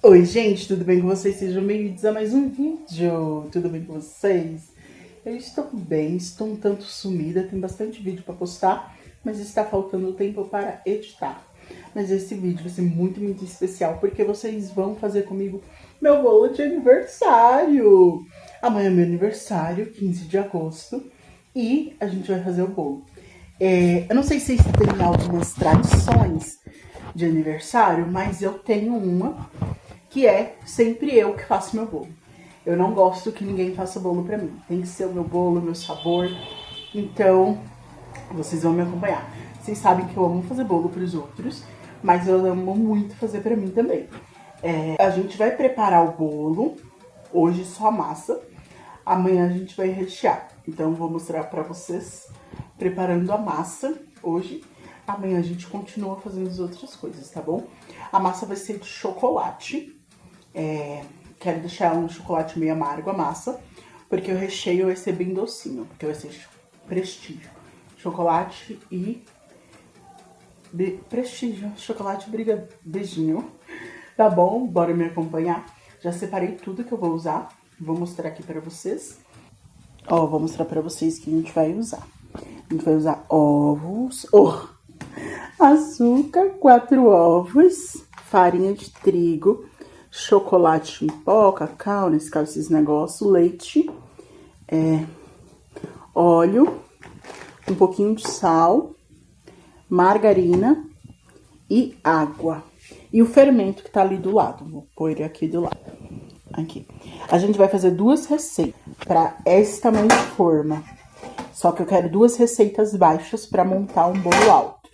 Oi, gente, tudo bem com vocês? Sejam bem-vindos a mais um vídeo. Tudo bem com vocês? Eu estou bem, estou um tanto sumida, tem bastante vídeo para postar, mas está faltando tempo para editar. Mas esse vídeo vai ser muito especial, porque vocês vão fazer comigo meu bolo de aniversário. Amanhã é meu aniversário, 15 de agosto, e a gente vai fazer o bolo. Eu não sei se vocês têm algumas tradições de aniversário, mas eu tenho uma que é sempre eu que faço meu bolo. Eu não gosto que ninguém faça bolo pra mim. Tem que ser o meu bolo, o meu sabor. Então, vocês vão me acompanhar. Vocês sabem que eu amo fazer bolo pros outros, mas eu amo muito fazer pra mim também. A gente vai preparar o bolo, hoje só a massa. Amanhã a gente vai rechear. Então, eu vou mostrar pra vocês preparando a massa hoje. Amanhã a gente continua fazendo as outras coisas, tá bom? A massa vai ser de chocolate. Quero deixar um chocolate meio amargo a massa, porque o recheio vai ser bem docinho, porque vai ser prestígio. Chocolate e... prestígio, chocolate beijinho. Tá bom? Bora me acompanhar. Já separei tudo que eu vou usar. Vou mostrar aqui pra vocês. Ó, vou mostrar pra vocês que a gente vai usar. A gente vai usar ovos, açúcar, 4 ovos, farinha de trigo, chocolate em pó, cacau, nesse caso esses negócios, leite, óleo, um pouquinho de sal, margarina e água. E o fermento que tá ali do lado, vou pôr ele aqui do lado. Aqui. A gente vai fazer 2 receitas para esse tamanho de forma. Só que eu quero 2 receitas baixas para montar um bolo alto.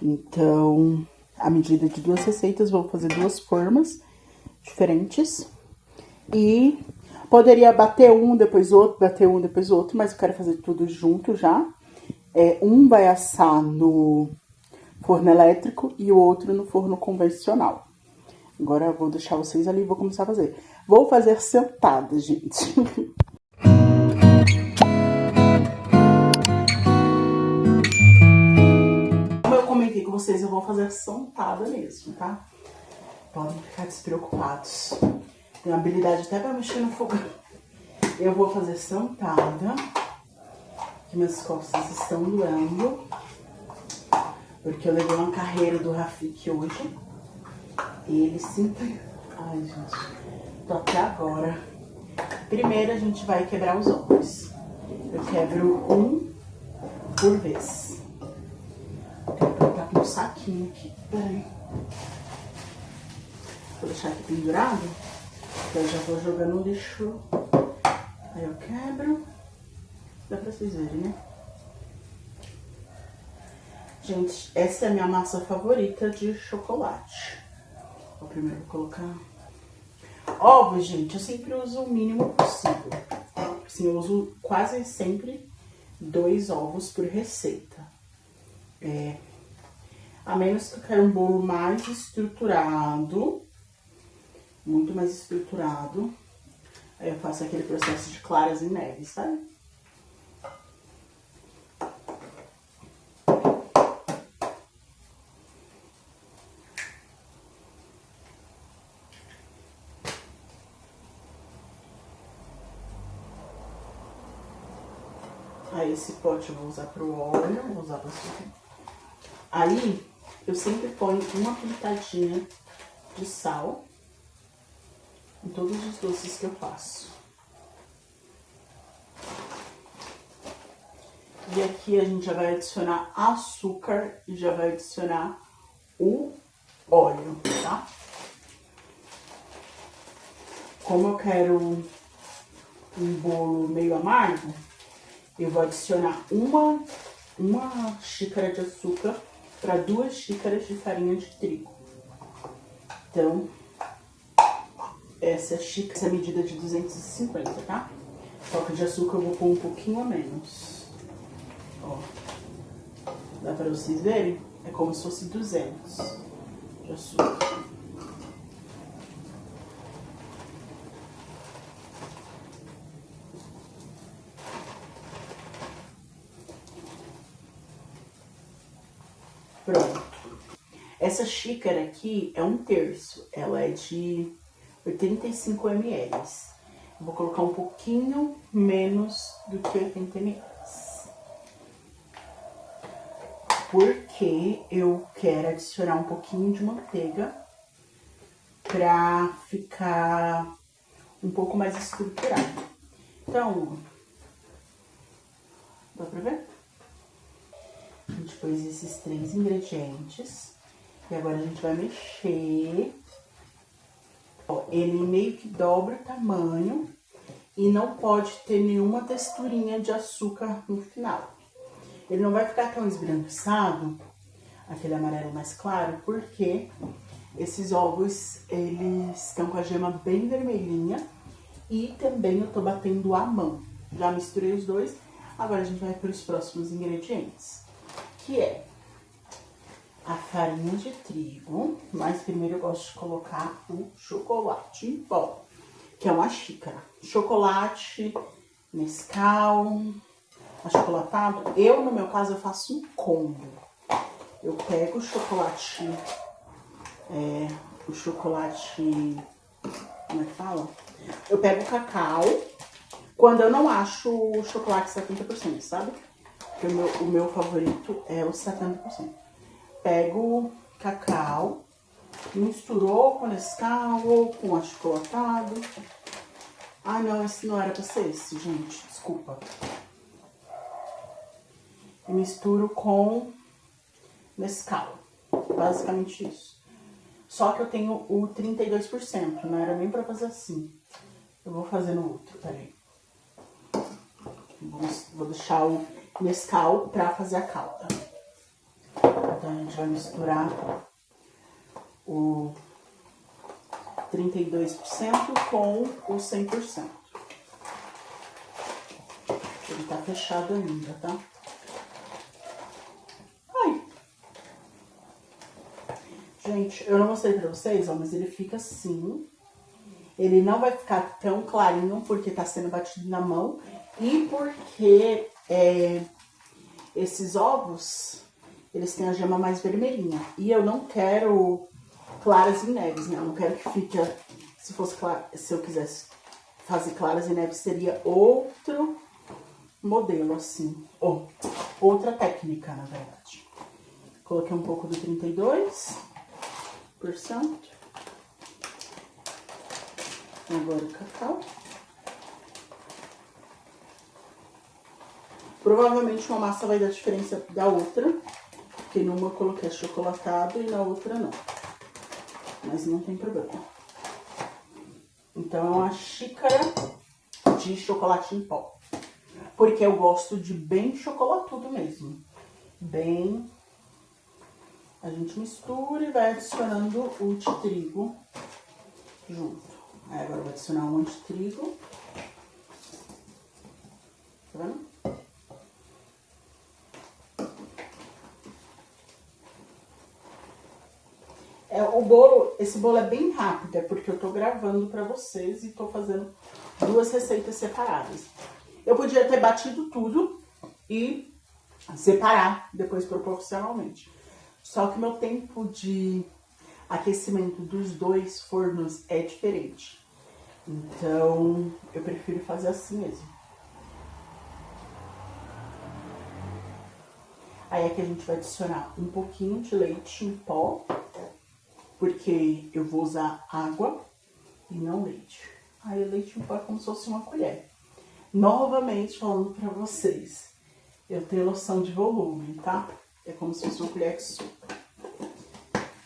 Então, à medida de 2 receitas, vou fazer 2 formas diferentes. E poderia bater um, depois outro, bater um, depois outro, mas eu quero fazer tudo junto já. Um vai assar no forno elétrico e o outro no forno convencional. Agora eu vou deixar vocês ali e vou começar a fazer. Vou fazer sentada, gente. Como eu comentei com vocês, eu vou fazer sentada mesmo, tá? Podem ficar despreocupados. Tenho habilidade até pra mexer no fogão. Eu vou fazer sentada. Que minhas costas estão doendo. Porque eu levei uma carreira do Rafik hoje. E ele sempre... Ai, gente. Tô até agora. Primeiro a gente vai quebrar os ovos. Eu quebro um por vez. Vou colocar com um saquinho aqui. Peraí. Vou deixar aqui pendurado. Eu já vou jogando no lixo. Aí eu quebro. Dá pra vocês verem, né? Gente, essa é a minha massa favorita de chocolate. Vou primeiro colocar... Ovos, gente, eu sempre uso o mínimo possível. Assim, eu uso quase sempre 2 ovos por receita. A menos que eu queira um bolo mais estruturado, muito mais estruturado. Aí eu faço aquele processo de claras em neve, sabe? Aí esse pote eu vou usar pro óleo, vou usar pro açúcar. Aí eu sempre ponho uma pitadinha de sal em todos os doces que eu faço. E aqui a gente já vai adicionar açúcar e já vai adicionar o óleo, tá? Como eu quero um bolo meio amargo, eu vou adicionar uma xícara de açúcar para 2 xícaras de farinha de trigo. Então, essa é a medida de 250, tá? Só que de açúcar eu vou pôr um pouquinho a menos. Ó, dá para vocês verem? É como se fosse 200 de açúcar. Pronto. Essa xícara aqui é 1/3. Ela é de 85 ml. Eu vou colocar um pouquinho menos do que 80 ml. Porque eu quero adicionar um pouquinho de manteiga pra ficar um pouco mais estruturado. Então, dá pra ver? A gente pôs esses 3 ingredientes. E agora a gente vai mexer. Ó, ele meio que dobra o tamanho e não pode ter nenhuma texturinha de açúcar no final. Ele não vai ficar tão esbranquiçado, aquele amarelo mais claro, porque esses ovos, eles estão com a gema bem vermelhinha e também eu tô batendo à mão. Já misturei os dois, agora a gente vai para os próximos ingredientes, que é a farinha de trigo, mas primeiro eu gosto de colocar o chocolate em pó, que é uma xícara. Chocolate, Nescau, achocolatado. Eu, no meu caso, eu faço um combo. Eu pego o chocolate, como é que fala? Eu pego o cacau, quando eu não acho o chocolate 70%, sabe? Porque o meu favorito é o 70%. Pego cacau, misturou com Nescau ou com achocolatado. Ai, não, esse não era pra ser esse, gente, desculpa. E misturo com Nescau, basicamente isso. Só que eu tenho o 32%, não era nem pra fazer assim. Eu vou fazer no outro, peraí. Vou deixar o Nescau pra fazer a calda. Então a gente vai misturar o 32% com o 100%. Ele tá fechado ainda, tá? Ai! Gente, eu não mostrei pra vocês, ó, mas ele fica assim. Ele não vai ficar tão clarinho porque tá sendo batido na mão e porque esses ovos, eles têm a gema mais vermelhinha. E eu não quero claras em neves, né? Eu não quero que fique... Se eu quisesse fazer claras em neves, seria outro modelo, assim. Ou outra técnica, na verdade. Coloquei um pouco do 32%. Agora o cacau. Provavelmente uma massa vai dar diferença da outra, porque numa eu coloquei achocolatado e na outra não. Mas não tem problema. Então é uma xícara de chocolate em pó. Porque eu gosto de bem chocolatudo mesmo. Bem... A gente mistura e vai adicionando o de trigo junto. Aí agora eu vou adicionar um de trigo. Tá vendo? Esse bolo é bem rápido, é porque eu tô gravando pra vocês e tô fazendo 2 receitas separadas. Eu podia ter batido tudo e separar depois proporcionalmente. Só que meu tempo de aquecimento dos 2 fornos é diferente. Então, eu prefiro fazer assim mesmo. Aí aqui a gente vai adicionar um pouquinho de leite em pó, porque eu vou usar água e não leite. Aí o leite em pó é como se fosse uma colher. Novamente falando pra vocês, eu tenho noção de volume, tá? É como se fosse uma colher de sopa.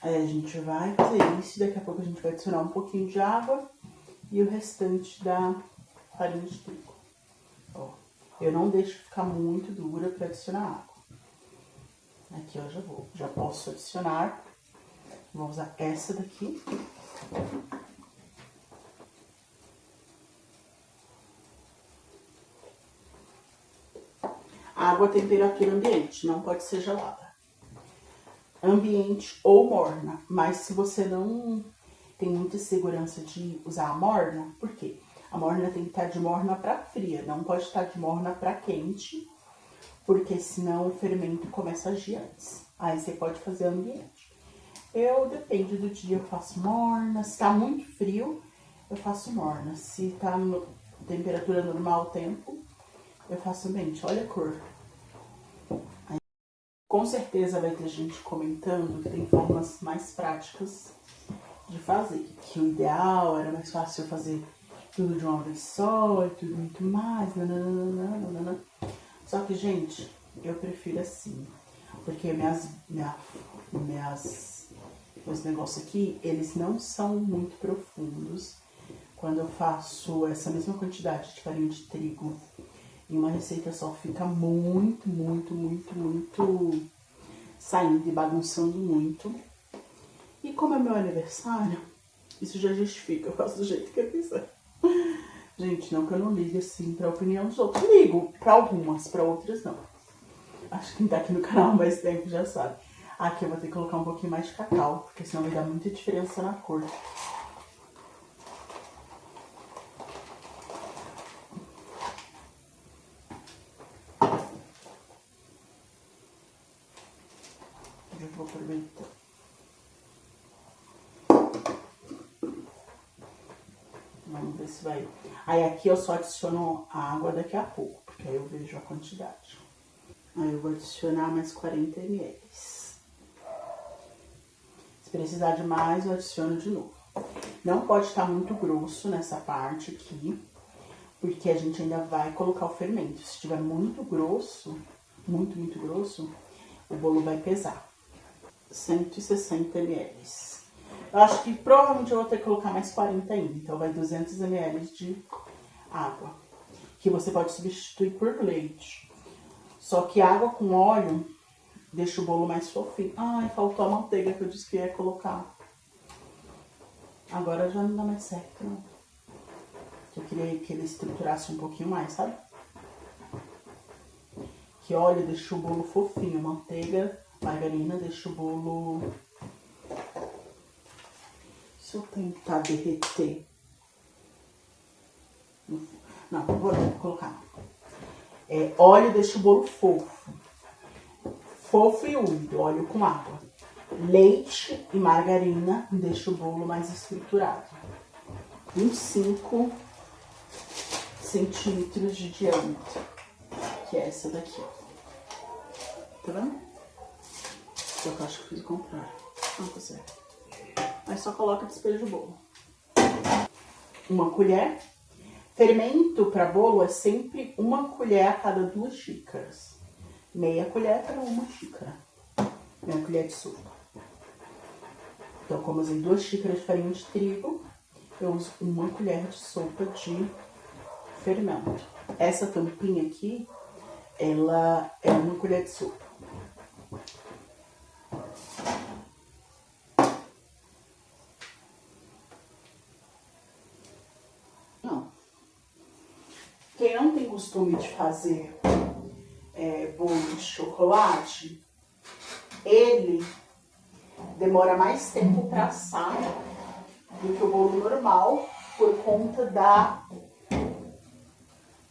Aí a gente vai fazer isso, daqui a pouco a gente vai adicionar um pouquinho de água e o restante da farinha de trigo. Ó, eu não deixo ficar muito dura pra adicionar água. Aqui eu já posso adicionar. Vou usar essa daqui. Água a temperatura ambiente, não pode ser gelada. Ambiente ou morna, mas se você não tem muita segurança de usar a morna, por quê? A morna tem que estar de morna para fria, não pode estar de morna para quente, porque senão o fermento começa a agir antes. Aí você pode fazer ambiente. Depende do dia, eu faço morna. Se tá muito frio, eu faço morna. Se tá no temperatura normal o tempo, eu faço mente. Olha a cor. Aí, com certeza vai ter gente comentando que tem formas mais práticas de fazer. Que o ideal era mais fácil eu fazer tudo de uma vez só e tudo muito mais. Nananana. Só que, gente, eu prefiro assim. Porque meus negócios aqui, eles não são muito profundos. Quando eu faço essa mesma quantidade de farinha de trigo em uma receita só, fica muito saindo e bagunçando muito. E como é meu aniversário, isso já justifica, eu faço do jeito que eu quiser. Gente, não que eu não ligue assim pra opinião dos outros. Ligo pra algumas, pra outras não. Acho que quem tá aqui no canal há mais tempo já sabe. Aqui eu vou ter que colocar um pouquinho mais de cacau, porque senão vai dar muita diferença na cor. Eu vou aproveitar. Vamos ver se vai. Aí aqui eu só adiciono a água daqui a pouco, porque aí eu vejo a quantidade. Aí eu vou adicionar mais 40 ml. Se precisar de mais, eu adiciono de novo. Não pode estar muito grosso nessa parte aqui, porque a gente ainda vai colocar o fermento. Se estiver muito grosso, muito grosso, o bolo vai pesar. 160 ml. Eu acho que provavelmente eu vou ter que colocar mais 40 ainda. Então vai 200 ml de água, que você pode substituir por leite. Só que água com óleo deixa o bolo mais fofinho. Ai, faltou a manteiga que eu disse que ia colocar. Agora já não dá mais certo, não. Eu queria que ele estruturasse um pouquinho mais, sabe? Que óleo deixa o bolo fofinho. Manteiga, margarina deixa o bolo... Se eu tentar derreter... Não vou colocar. Óleo deixa o bolo fofo. Fofo e úmido, óleo com água. Leite e margarina deixa o bolo mais estruturado. 25 centímetros de diâmetro, que é essa daqui, ó. Tá vendo? Só que eu acho que fiz o contrário. Não, tá certo. Aí só coloca e despeja o bolo. Uma colher. Fermento para bolo é sempre uma colher a cada 2 xícaras. Meia colher para 1 xícara. Meia colher de sopa. Então, como eu usei 2 xícaras de farinha de trigo, eu uso 1 colher de sopa de fermento. Essa tampinha aqui, ela é 1 colher de sopa. Não. Quem não tem costume de fazer bolo de chocolate, ele demora mais tempo para assar do que o bolo normal por conta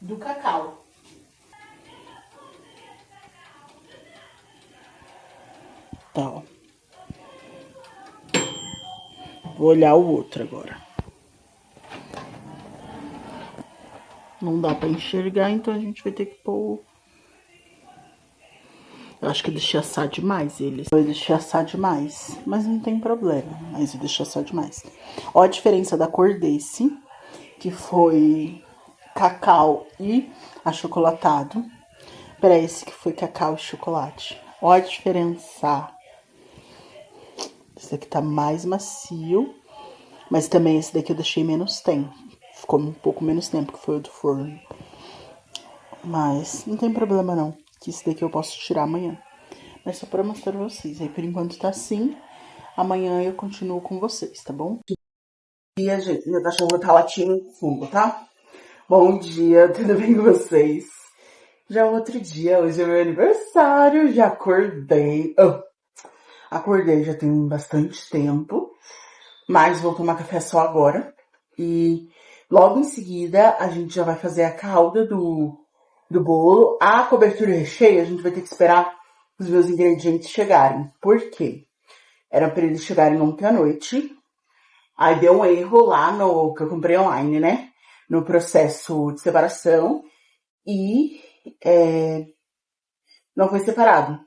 do cacau. Tá, ó. Vou olhar o outro agora. Não dá pra enxergar, então a gente vai ter que pôr... Eu acho que eu deixei assar demais eles. Eu deixei assar demais, mas não tem problema. Mas eu deixei assar demais. Ó a diferença da cor desse, que foi cacau e achocolatado, para esse que foi cacau e chocolate. Ó a diferença. Esse daqui tá mais macio, mas também esse daqui eu deixei menos tempo. Ficou um pouco menos tempo, que foi o do forno. Mas não tem problema não, que esse daqui eu posso tirar amanhã. Mas só pra mostrar pra vocês. Aí por enquanto tá assim. Amanhã eu continuo com vocês, tá bom? Bom dia, gente. Meu cachorro tá latindo no fundo, tá? Bom dia, tudo bem com vocês? Já é outro dia, hoje é meu aniversário, já acordei. Acordei já tem bastante tempo, mas vou tomar café só agora. E logo em seguida a gente já vai fazer a calda do bolo. A cobertura e recheio a gente vai ter que esperar os meus ingredientes chegarem. Por quê? Era para eles chegarem ontem à noite. Aí deu um erro lá no que eu comprei online, né? No processo de separação e não foi separado.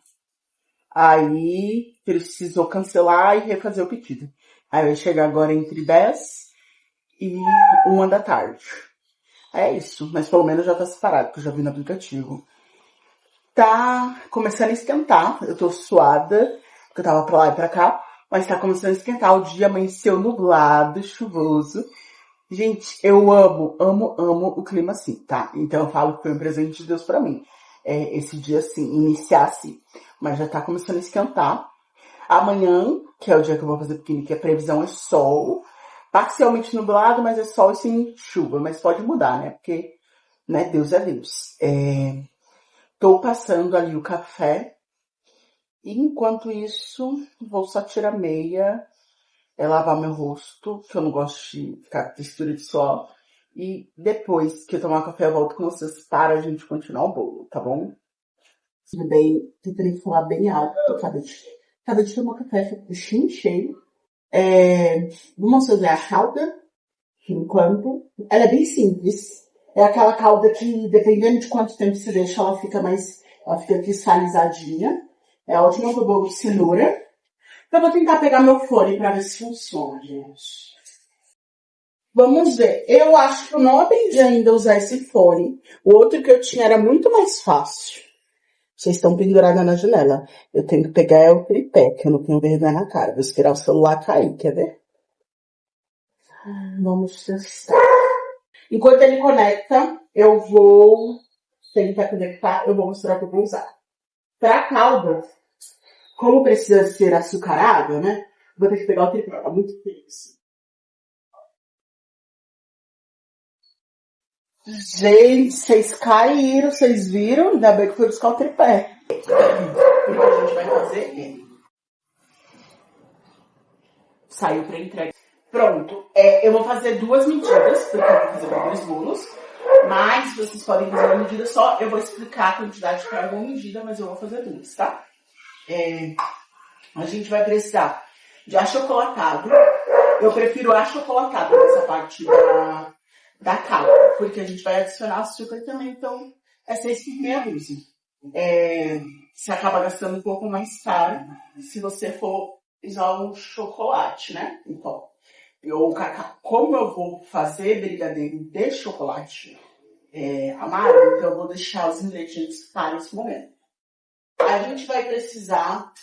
Aí precisou cancelar e refazer o pedido. Aí vai chegar agora entre 10 e 1 da tarde. É isso, mas pelo menos já tá separado, que eu já vi no aplicativo. Tá começando a esquentar, eu tô suada, porque eu tava pra lá e pra cá, mas tá começando a esquentar, o dia amanheceu nublado, chuvoso. Gente, eu amo, amo, amo o clima assim, tá? Então eu falo que foi um presente de Deus pra mim. Esse dia assim, iniciar assim. Mas já tá começando a esquentar. Amanhã, que é o dia que eu vou fazer piquenique, a previsão é sol. Parcialmente nublado, mas é sol e sem chuva. Mas pode mudar, né? Porque, né, Deus é Deus. Tô passando ali o café. E enquanto isso, vou só tirar meia, lavar meu rosto, que eu não gosto de ficar com textura de suor. E depois que eu tomar café, eu volto com vocês para a gente continuar o bolo, tá bom? Bem, tentei falar bem alto, cada dia tomar café, fica puxinho cheio. Vamos fazer a calda, por enquanto. Ela é bem simples. É aquela calda que, dependendo de quanto tempo você deixa, ela fica cristalizadinha. É ótima pro bolo de cenoura. Eu vou tentar pegar meu fone pra ver se funciona, gente. Vamos ver. Eu acho que eu não aprendi ainda a usar esse fone. O outro que eu tinha era muito mais fácil. Vocês estão penduradas na janela. Eu tenho que pegar o tripé, que eu não tenho vergonha na cara. Vou esperar o celular cair, quer ver? Vamos testar. Enquanto ele conecta, eu vou tentar conectar, eu vou mostrar o que eu vou usar. Pra calda, como precisa ser açucarada, né? Vou ter que pegar o tripé, tá muito difícil. Gente, vocês caíram, vocês viram? Ainda bem que foi buscar o tripé. O que a gente vai fazer? Saiu pra entrega. Pronto. Eu vou fazer 2 medidas, porque eu vou fazer para 2 bolos. Mas vocês podem fazer uma medida só. Eu vou explicar a quantidade para uma medida, mas eu vou fazer 2, tá? A gente vai precisar de achocolatado. Eu prefiro achocolatado nessa parte da calda, porque a gente vai adicionar açúcar também, então é 6 por meia dúzia. Você acaba gastando um pouco mais caro se você for usar um chocolate, né? Então, ou cacau. Como eu vou fazer brigadeiro de chocolate amargo, então eu vou deixar os ingredientes para esse momento. A gente vai precisar,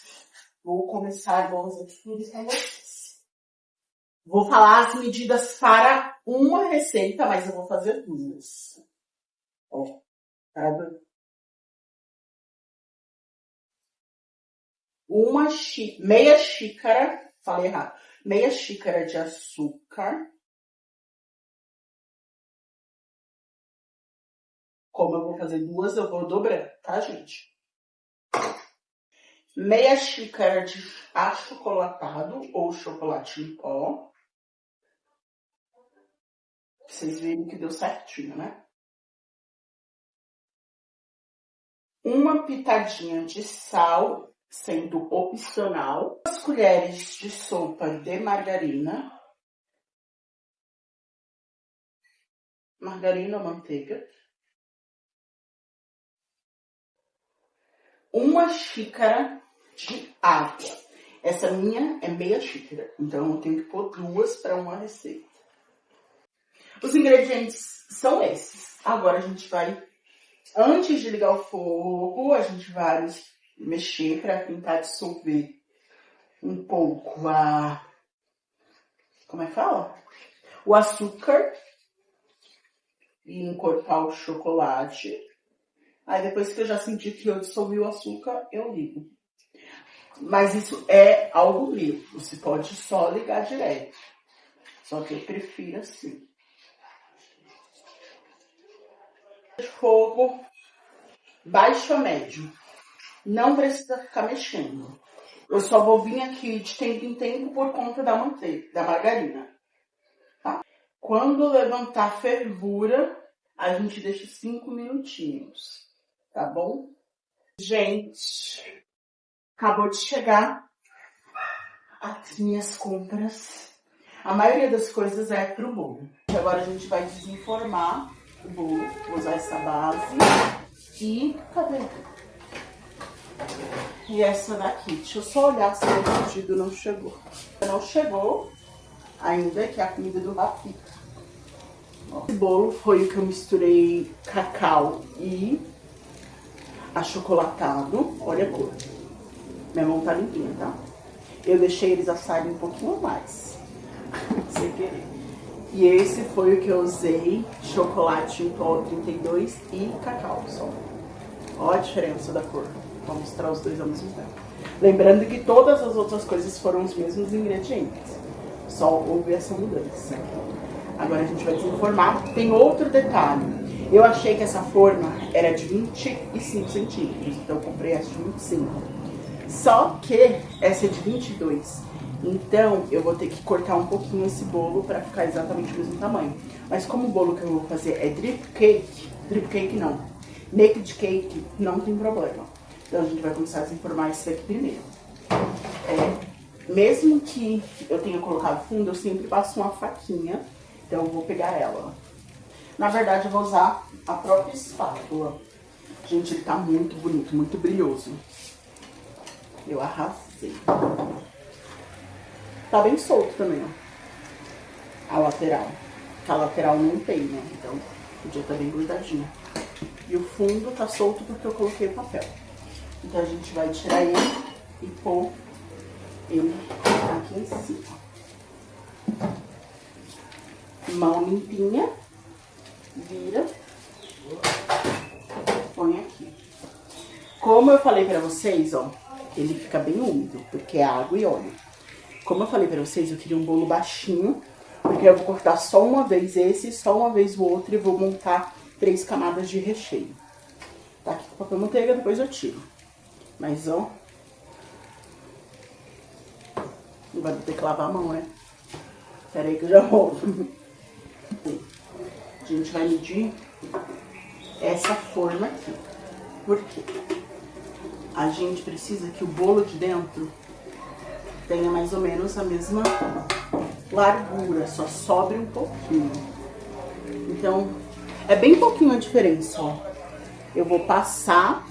vou começar, vou fazer tudo com vocês. Vou falar as medidas para uma receita, mas eu vou fazer 2. Ó, meia xícara, falei errado, meia xícara de açúcar. Como eu vou fazer 2, eu vou dobrando, tá, gente? Meia xícara de achocolatado ou chocolate em pó. Vocês viram que deu certinho, né? Uma pitadinha de sal, sendo opcional. 2 colheres de sopa de margarina. Margarina ou manteiga. 1 xícara de água. Essa minha é meia xícara, então eu tenho que pôr 2 para uma receita. Os ingredientes são esses. Agora a gente vai, antes de ligar o fogo, a gente vai mexer para tentar dissolver um pouco como é que fala? O açúcar e encorpar o chocolate. Aí depois que eu já senti que eu dissolvi o açúcar, eu ligo. Mas isso é algo meu. Você pode só ligar direto. Só que eu prefiro assim. Fogo baixo a médio. Não precisa ficar mexendo. Eu só vou vir aqui de tempo em tempo por conta da manteiga, da margarina. Tá? Quando levantar a fervura, a gente deixa 5 minutinhos. Tá bom? Gente, acabou de chegar as minhas compras. A maioria das coisas é pro bolo. Agora a gente vai desenformar o bolo. Vou usar essa base. E cadê? E essa daqui. Deixa eu só olhar se o pedido não chegou. Não chegou ainda, que é a comida do Rafi. Esse bolo foi o que eu misturei cacau e achocolatado. Olha a cor. Minha mão tá limpinha, tá? Eu deixei eles assarem um pouquinho mais. Sem querer. E esse foi o que eu usei, chocolate em pó 32 e cacau só. Olha a diferença da cor. Vou mostrar os dois ao mesmo tempo. Lembrando que todas as outras coisas foram os mesmos ingredientes. Só houve essa mudança. Agora a gente vai desenformar. Tem outro detalhe. Eu achei que essa forma era de 25 centímetros. Então eu comprei essa de 25. Só que essa é de 22. Então, eu vou ter que cortar um pouquinho esse bolo pra ficar exatamente do mesmo tamanho. Mas como o bolo que eu vou fazer é drip cake não, naked cake, não tem problema. Então, a gente vai começar a desenformar esse daqui primeiro. Mesmo que eu tenha colocado fundo, eu sempre passo uma faquinha. Então, eu vou pegar ela. Na verdade, eu vou usar a própria espátula. Gente, ele tá muito bonito, muito brilhoso. Eu arrasei. Tá bem solto também, ó. A lateral. A lateral não tem, né? Então, podia estar bem grudadinho. E o fundo tá solto porque eu coloquei o papel. Então, a gente vai tirar ele e pôr ele aqui em cima. Mão limpinha. Vira. Põe aqui. Como eu falei pra vocês, ó, ele fica bem úmido, porque é água e óleo. Como eu falei pra vocês, eu queria um bolo baixinho, porque eu vou cortar só uma vez esse, só uma vez o outro e vou montar 3 camadas de recheio. Tá aqui com o papel manteiga, depois eu tiro. Mas, ó, não vai ter que lavar a mão, né? Pera aí que eu já volto. A gente vai medir essa forma aqui. Por quê? A gente precisa que o bolo de dentro tenha mais ou menos a mesma largura, só sobre um pouquinho. Então, é bem pouquinho a diferença, ó. Eu vou passar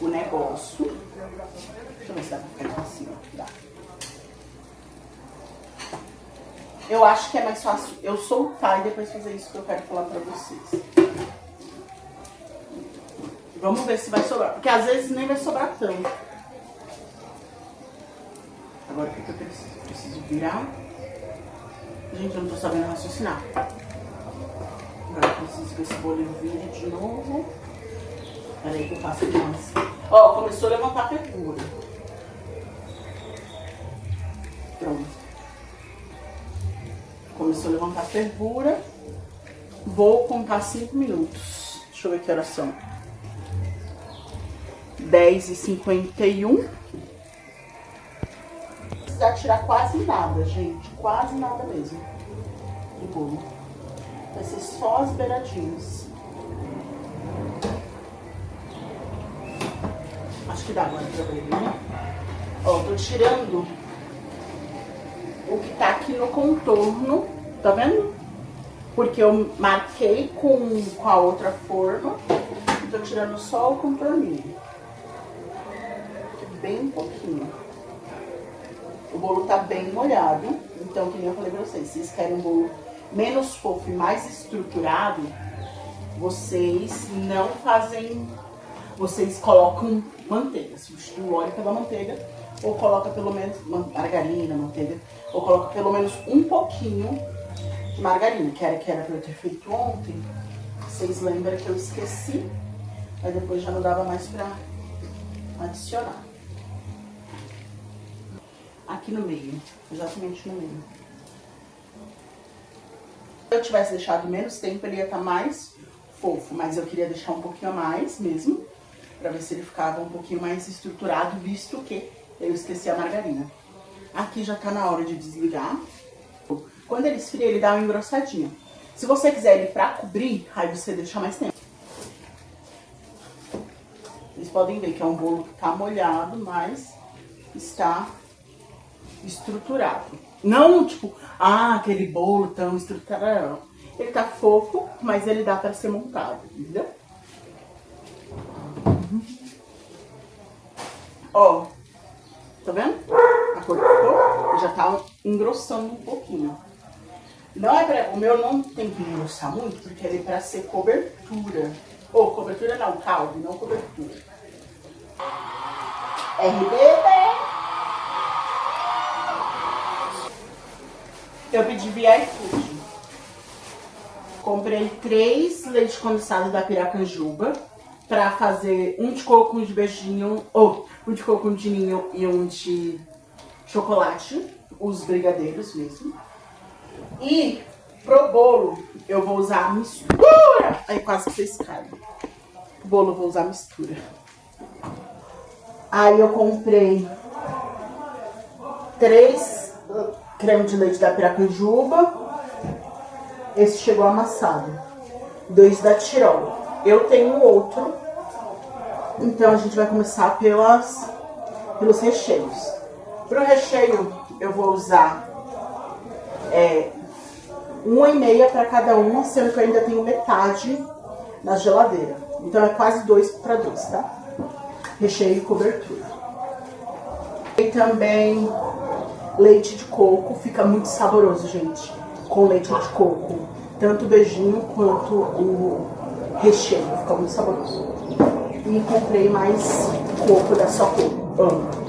o negócio. Deixa eu ver se dá pra ficar assim, ó. Dá. Eu acho que é mais fácil eu soltar e depois fazer isso que eu quero falar pra vocês. Vamos ver se vai sobrar, porque às vezes nem vai sobrar tanto. Agora o que eu preciso? Preciso virar. Gente, eu não tô sabendo raciocinar. Agora eu preciso que esse bolinho vire de novo. Peraí que eu faço mais. Ó, começou a levantar a fervura. Pronto. Começou a levantar a fervura. Vou contar 5 minutos. Deixa eu ver que horas são. 10h51. Não precisa tirar quase nada, gente. Quase nada mesmo. De bolo. Vai ser só as beiradinhas. Acho que dá agora pra ver, né? Ó, tô tirando o que tá aqui no contorno. Tá vendo? Porque eu marquei com a outra forma. Tô tirando só o contorninho. Bem pouquinho. O bolo tá bem molhado. Então, como eu falei pra vocês, se vocês querem um bolo menos fofo e mais estruturado, vocês não fazem... Vocês colocam manteiga. Substitui o óleo pela manteiga. Ou coloca pelo menos margarina, manteiga. Ou coloca pelo menos um pouquinho de margarina. Que era pra eu ter feito ontem. Vocês lembram que eu esqueci. Aí depois já não dava mais pra adicionar. Aqui no meio, exatamente no meio. Se eu tivesse deixado menos tempo, ele ia estar mais fofo, mas eu queria deixar um pouquinho a mais mesmo, pra ver se ele ficava um pouquinho mais estruturado, visto que eu esqueci a margarina. Aqui já tá na hora de desligar. Quando ele esfria, ele dá uma engrossadinha. Se você quiser ele pra cobrir, aí você deixa mais tempo. Vocês podem ver que é um bolo que tá molhado, mas está estruturado. Não, tipo, aquele bolo tão estruturado, não. Ele tá fofo, mas ele dá pra ser montado, entendeu? Ó, tá vendo? A cor que ficou já tá engrossando um pouquinho. Não é pra, o meu não tem que engrossar muito, porque ele é pra ser cobertura. Ou cobertura não, caldo, não cobertura. RBD! Eu pedi via iFood. Comprei 3 leite condensado da Piracanjuba pra fazer um de coco, um de beijinho, ou um de coco, um de ninho e um de chocolate, os brigadeiros mesmo. E pro bolo eu vou usar a mistura. Aí quase que fez carne. O bolo eu vou usar a mistura. Aí eu comprei 3 creme de leite da Piracanjuba. Esse chegou amassado. 2 da Tirol. Eu tenho outro. Então a gente vai começar pelos recheios. Pro recheio eu vou usar 1,5 para cada uma, sendo que eu ainda tenho metade na geladeira. Então é quase 2 para 2, tá? Recheio e cobertura. E também leite de coco, fica muito saboroso, gente, com leite de coco. Tanto o beijinho quanto o recheio, fica muito saboroso. E comprei mais coco da Só Coco. Amo.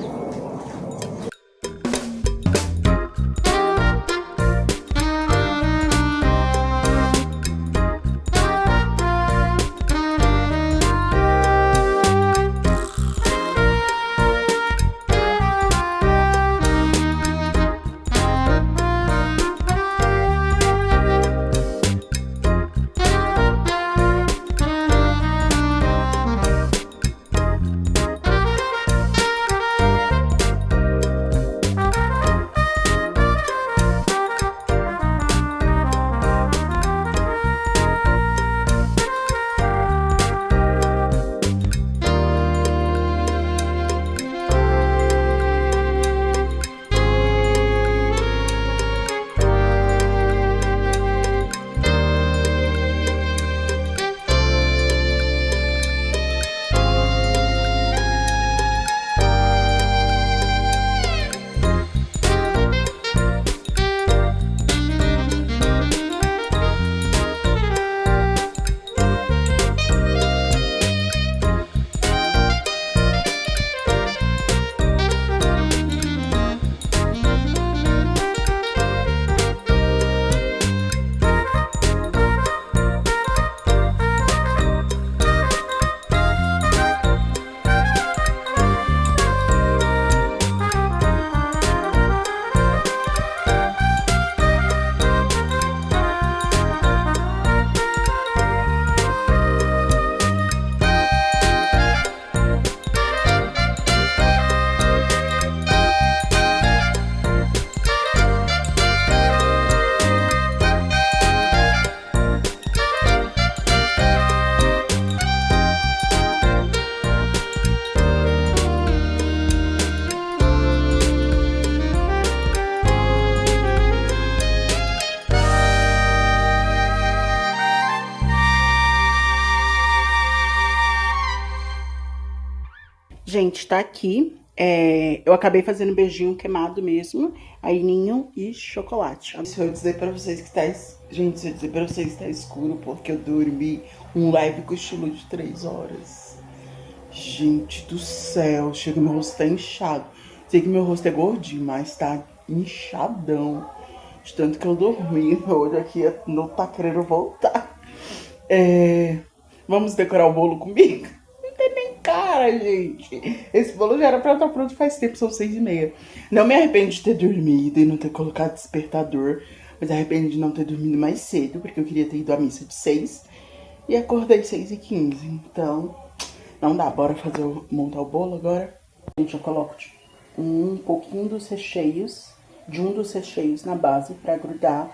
Gente, tá aqui. Eu acabei fazendo beijinho queimado mesmo. Aí ninho e chocolate. Se eu dizer pra vocês que tá... Gente, se eu dizer pra vocês que tá escuro, porque eu dormi um leve cochilo de 3 horas. Gente do céu, chega, meu rosto tá inchado. Sei que meu rosto é gordinho, mas tá inchadão. De tanto que eu dormi, meu olho aqui não tá querendo voltar. Vamos decorar o bolo comigo? Não tem nem cara, gente. Esse bolo já era pra estar pronto faz tempo, são 6h30. Não me arrependo de ter dormido e não ter colocado despertador. Mas arrependo de não ter dormido mais cedo, porque eu queria ter ido à missa de 6. E acordei 6h15, então não dá. Bora montar o bolo agora. Gente, eu coloco tipo, um pouquinho dos recheios, de um dos recheios na base pra grudar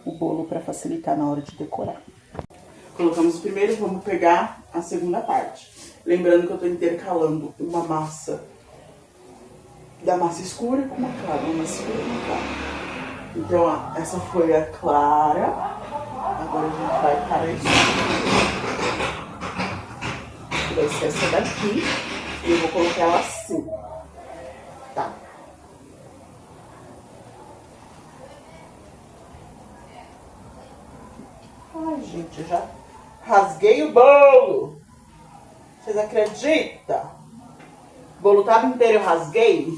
o bolo, pra facilitar na hora de decorar. Colocamos o primeiro, vamos pegar a segunda parte. Lembrando que eu tô intercalando uma massa da massa escura com uma clara, uma massa escura com uma clara. Então, ó, essa foi a clara. Agora a gente vai para a escura. Vai ser essa daqui. E eu vou colocar ela assim. Tá? Ai, gente, eu já rasguei o bolo. Vocês acreditam? O bolo tava inteiro, eu rasguei.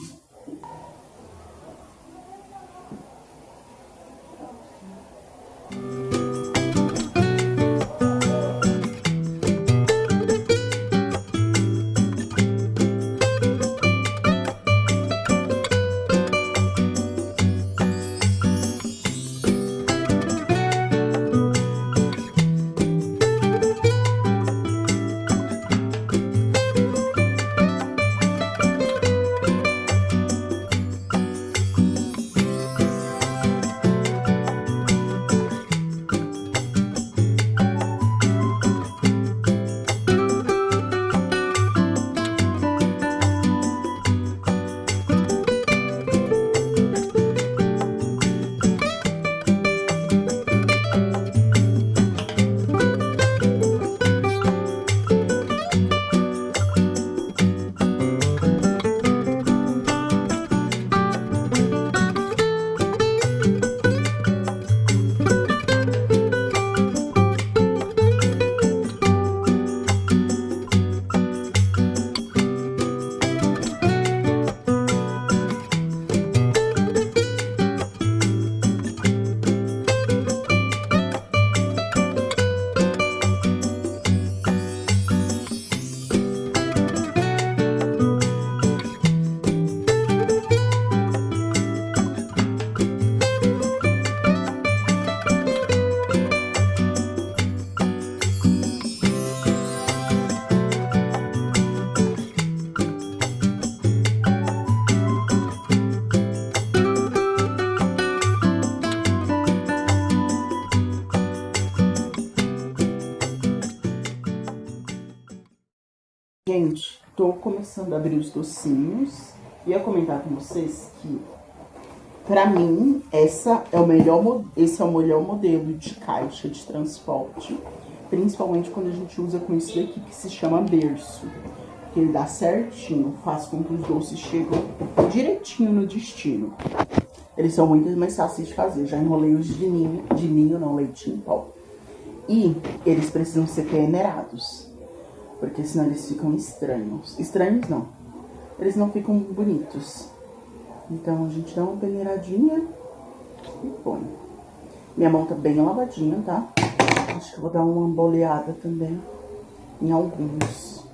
Gente, tô começando a abrir os docinhos. Ia comentar com vocês que, pra mim, esse é o melhor modelo de caixa de transporte. Principalmente quando a gente usa com isso daqui, que se chama berço. Porque ele dá certinho, faz com que os doces cheguem direitinho no destino. Eles são muito mais fáceis de fazer. Já enrolei os de ninho não, leitinho em pó. E eles precisam ser peneirados. Porque senão eles ficam estranhos. Estranhos não. Eles não ficam bonitos. Então a gente dá uma peneiradinha e põe. Minha mão tá bem lavadinha, tá? Acho que eu vou dar uma boleada também em alguns.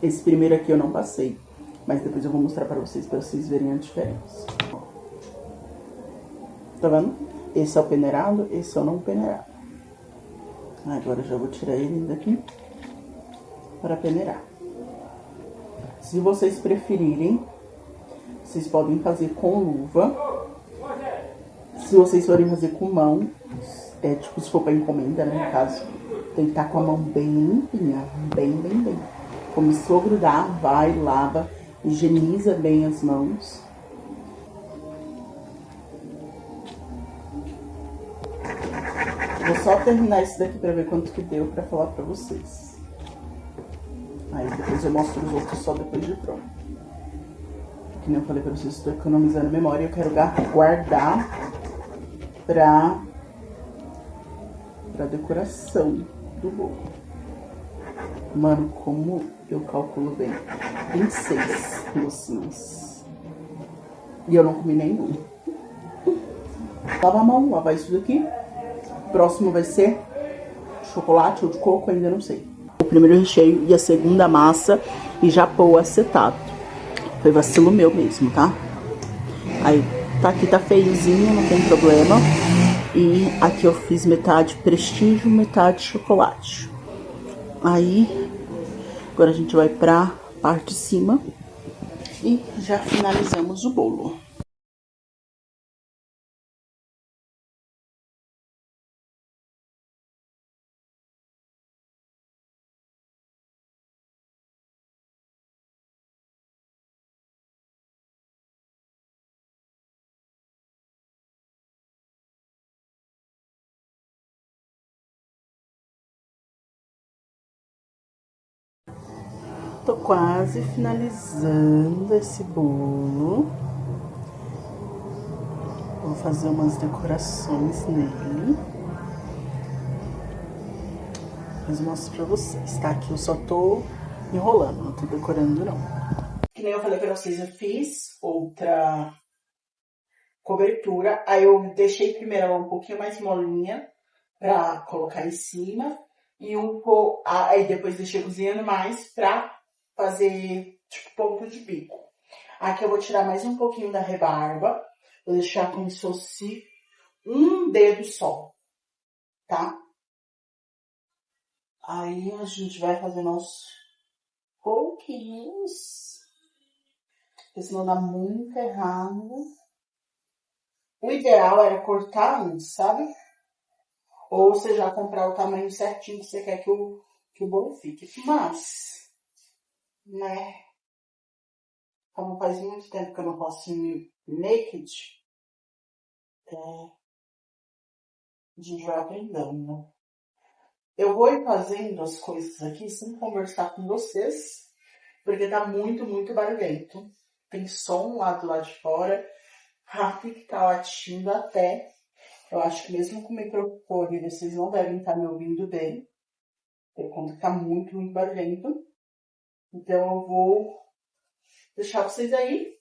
Esse primeiro aqui eu não passei. Mas depois eu vou mostrar pra vocês verem a diferença. Tá vendo? Esse é o peneirado, esse é o não peneirado. Agora eu já vou tirar ele daqui para peneirar. Se vocês preferirem, vocês podem fazer com luva. Se vocês forem fazer com mão, tipo, se for para encomenda, né, no caso, tem que estar com a mão bem limpinha, bem. Começou a grudar, vai, lava, higieniza bem as mãos. Vou só terminar esse daqui pra ver quanto que deu pra falar pra vocês. Aí depois eu mostro os outros só depois de pronto. Que nem eu falei pra vocês, estou economizando memória e eu quero guardar pra decoração do bolo. Mano, como eu calculo bem. 26 docinhos. E eu não comi nenhum. Lava a mão, lavar isso daqui. O próximo vai ser chocolate ou de coco, ainda não sei. O primeiro recheio e a segunda massa e já pôr o acetato. Foi vacilo meu mesmo, tá? Aí, tá aqui, tá feiozinho, não tem problema. E aqui eu fiz metade prestígio, metade chocolate. Aí, agora a gente vai pra parte de cima e já finalizamos o bolo. Tô quase finalizando esse bolo. Vou fazer umas decorações nele. Mas eu mostro pra vocês, tá? Aqui eu só tô enrolando, não tô decorando não. Que nem eu falei pra vocês, eu fiz outra cobertura. Aí eu deixei primeiro ela um pouquinho mais molinha pra colocar em cima. E aí depois deixei cozinhando mais pra fazer tipo ponto de bico. Aqui eu vou tirar mais um pouquinho da rebarba. Vou deixar como se fosse um dedo só, tá? Aí a gente vai fazendo aos pouquinhos, porque senão dá muito errado. O ideal era cortar antes, sabe? Ou você já comprar o tamanho certinho que você quer que o bolo fique. Mas, né, como faz muito tempo que eu não posso ir naked, a gente vai aprendendo, né? Eu vou ir fazendo as coisas aqui sem conversar com vocês, porque tá muito barulhento. Tem som lá do lado de fora, rato que tá latindo até. Eu acho que mesmo com o microfone vocês não devem estar me ouvindo bem, por conta que tá muito barulhento. Então eu vou deixar vocês aí.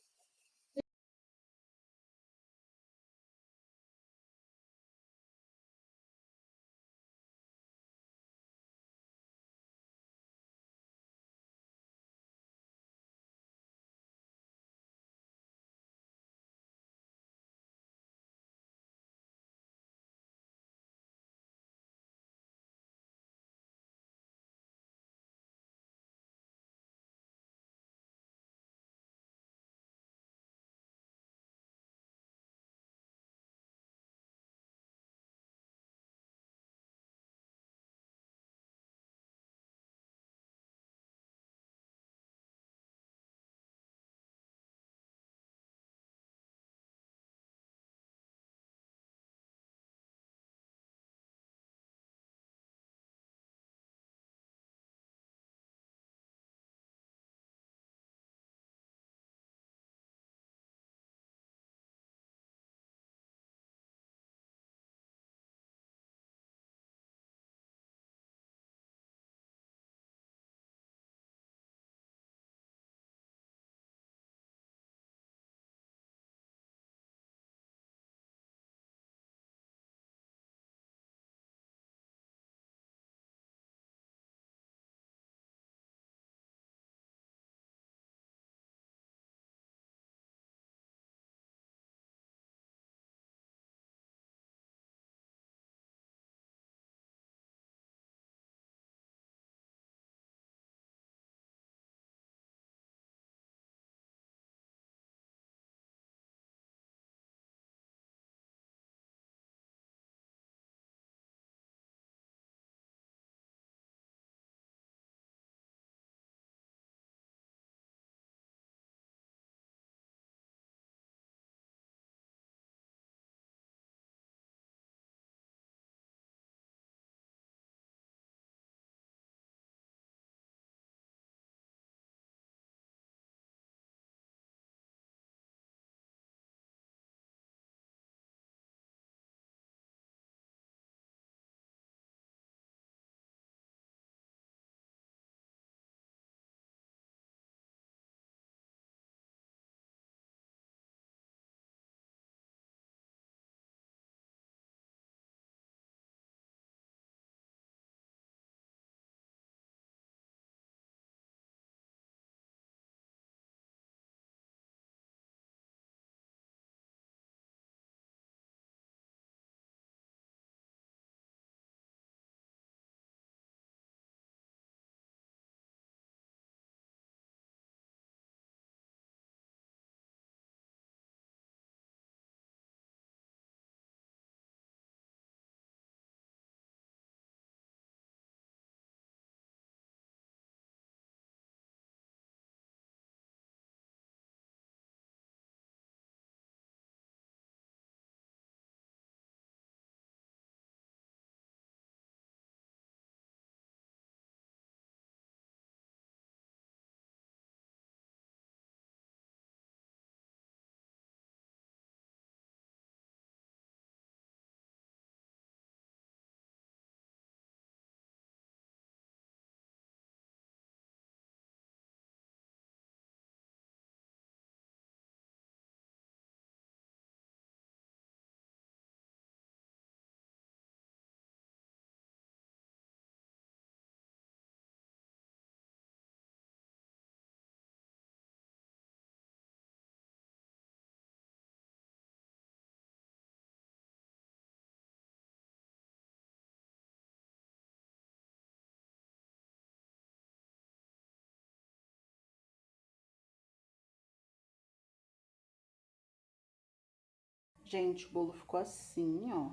Gente, o bolo ficou assim, ó.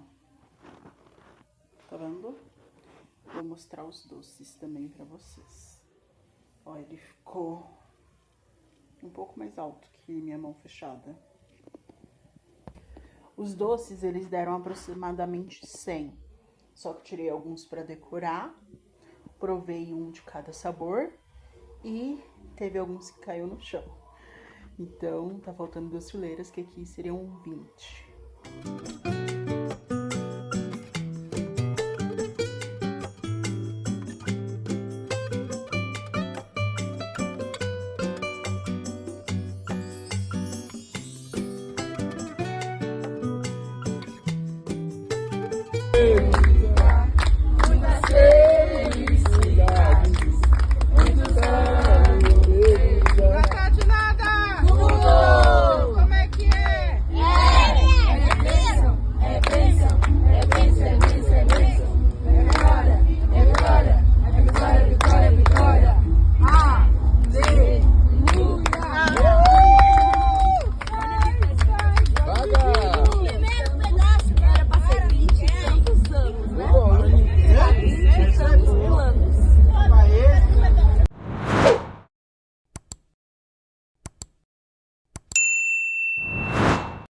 Tá vendo? Vou mostrar os doces também pra vocês. Ó, ele ficou um pouco mais alto que minha mão fechada. Os doces, eles deram aproximadamente 100. Só que tirei alguns pra decorar. Provei um de cada sabor. E teve alguns que caiu no chão. Então, tá faltando 2 fileiras, que aqui seriam 20.